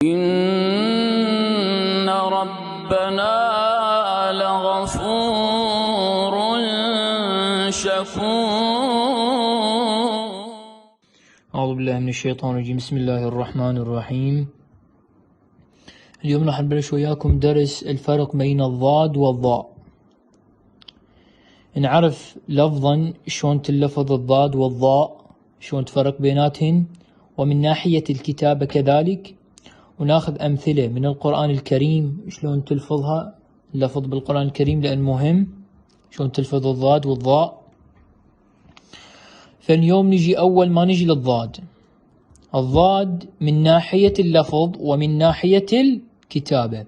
إن ربنا لغفور شكور. أعوذ بالله من الشيطان الرجيم. بسم الله الرحمن الرحيم. اليوم راح نبلش وياكم درس الفرق بين الضاد والضاء. نعرف لفظا شلون تلفظ الضاد والضاء، شلون تفرق بيناتهن، ومن ناحية الكتابة كذلك، وناخذ أمثلة من القرآن الكريم شلون تلفظها اللفظ بالقرآن الكريم، لأن مهم شلون تلفظ الضاد والضاء. فاليوم نجي أول ما نجي للضاد. الضاد من ناحية اللفظ ومن ناحية الكتابة.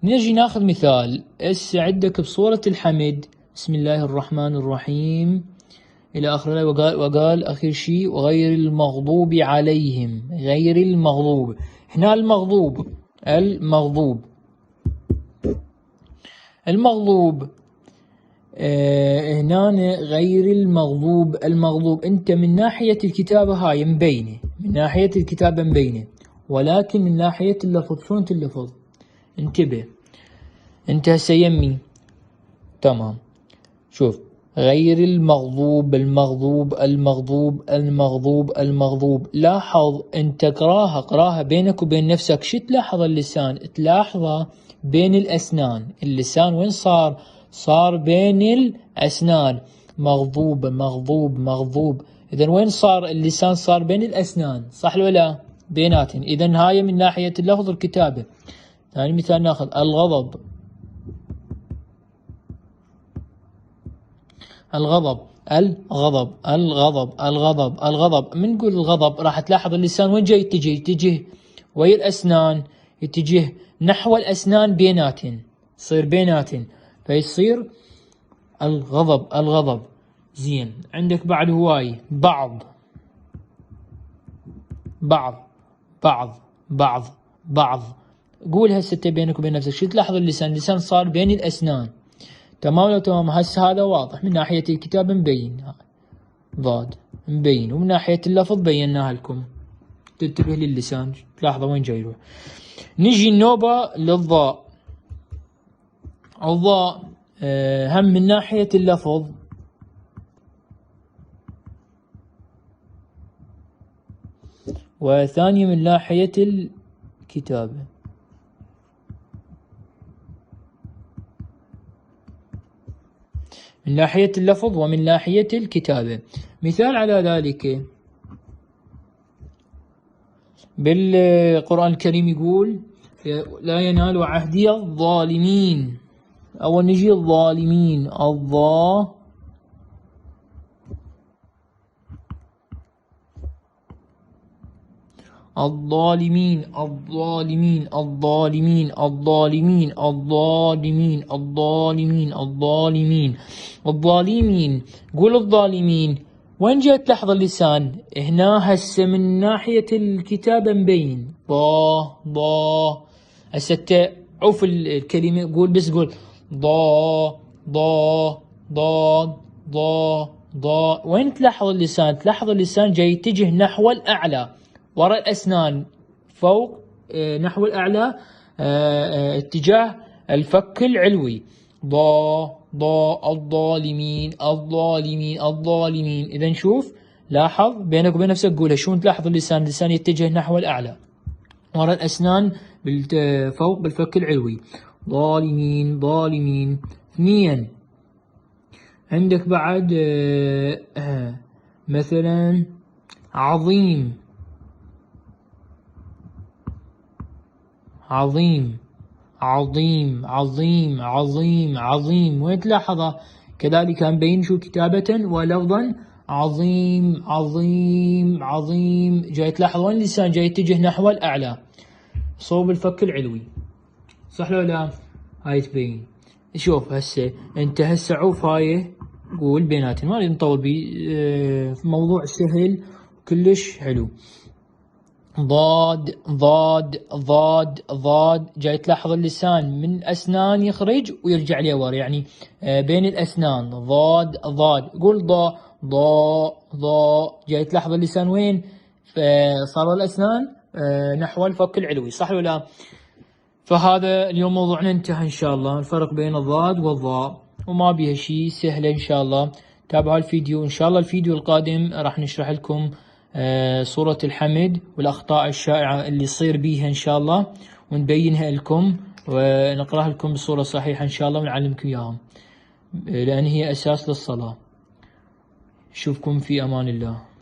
نجي ناخذ مثال هسه عندك بصورة الحمد، بسم الله الرحمن الرحيم إلى آخره، وقال آخر شيء وغير المغضوب عليهم. غير المغضوب، هنا المغضوب هنا غير المغضوب انت من ناحية الكتابة هاي مبينة، من ناحية الكتابة مبينة، ولكن من ناحية اللفظ شلون تلفظ؟ انتبه انت هسه يمي تمام. شوف غير المغضوب. لاحظ انت قراها بينك وبين نفسك. شو تلاحظ؟ اللسان تلاحظه بين الأسنان. اللسان وين صار بين الأسنان. مغضوب. إذن وين صار اللسان؟ صار بين الأسنان، صح ولا لا؟ بيناتهم. إذن هاي من ناحية اللفظ والكتابة. ثاني مثال ناخذ الغضب. من نقول الغضب راح تلاحظ اللسان وين جاي يتجه ويا الأسنان، يتجه نحو الأسنان بيناتن، يصير بيناتن، فيصير الغضب. زين، عندك بعد هواي بعض. قول هسه بينك وبين نفسك شو تلاحظ؟ اللسان صار بين الأسنان. تمام لو تمام. هسه هذا واضح من ناحية الكتاب مبين، ضاد مبين، ومن ناحية اللفظ بيناها لكم. تنتبه للسان تلاحظه وين جاي يروح. نجي النوبة للضاء. الضاء هم من ناحية اللفظ وثاني من ناحية الكتابة. من ناحية اللفظ ومن ناحية الكتابة. مثال على ذلك بالقرآن الكريم يقول لا ينال عهدي الظالمين. أول نجي الظالمين، الظالمين. قول الظالمين. وين جاي تلاحظ اللسان؟ هنا هسه من ناحية الكتابة مبين ضا. هسه عوف الكلمة، قول ضاد. وين تلاحظ اللسان؟ تلاحظ اللسان جاي يتجه نحو الأعلى وراء الأسنان، فوق نحو الأعلى، اتجاه الفك العلوي. الظالمين. إذن شوف، لاحظ بينك وبين نفسك قولها شلون تلاحظ اللسان يتجه نحو الأعلى وراء الأسنان فوق بالفك العلوي. ظالمين. اثنين، عندك بعد مثلا عظيم. وين تلاحظها؟ كذلك مبين شو كتابة ولفظا. عظيم. جاي تلاحظ وين اللسان جاي يتجه نحو الأعلى صوب الفك العلوي، صح ولا لا؟ هاي تبين. شوف هسه انت عوف هاي قول بيناتهم، ما نريد نطول بيه، موضوع سهل كلش حلو. ضاد جاي تلاحظ اللسان من أسنان يخرج ويرجع لورا، يعني بين الأسنان. ضاد. قول ضاء جاي تلاحظ اللسان وين صاروا الأسنان نحو الفك العلوي، صح ولا لا؟ فهذا اليوم موضوعنا انتهى إن شاء الله. الفرق بين الضاد والظاء وما بيها شيء، سهلة إن شاء الله. تابعوا الفيديو إن شاء الله. الفيديو القادم راح نشرح لكم سورة الحمد والأخطاء الشائعة اللي يصير بيها إن شاء الله، ونبينها لكم ونقرأها لكم بصورة صحيحة إن شاء الله، ونعلمكم إياهم لأن هي أساس للصلاة. أشوفكم في أمان الله.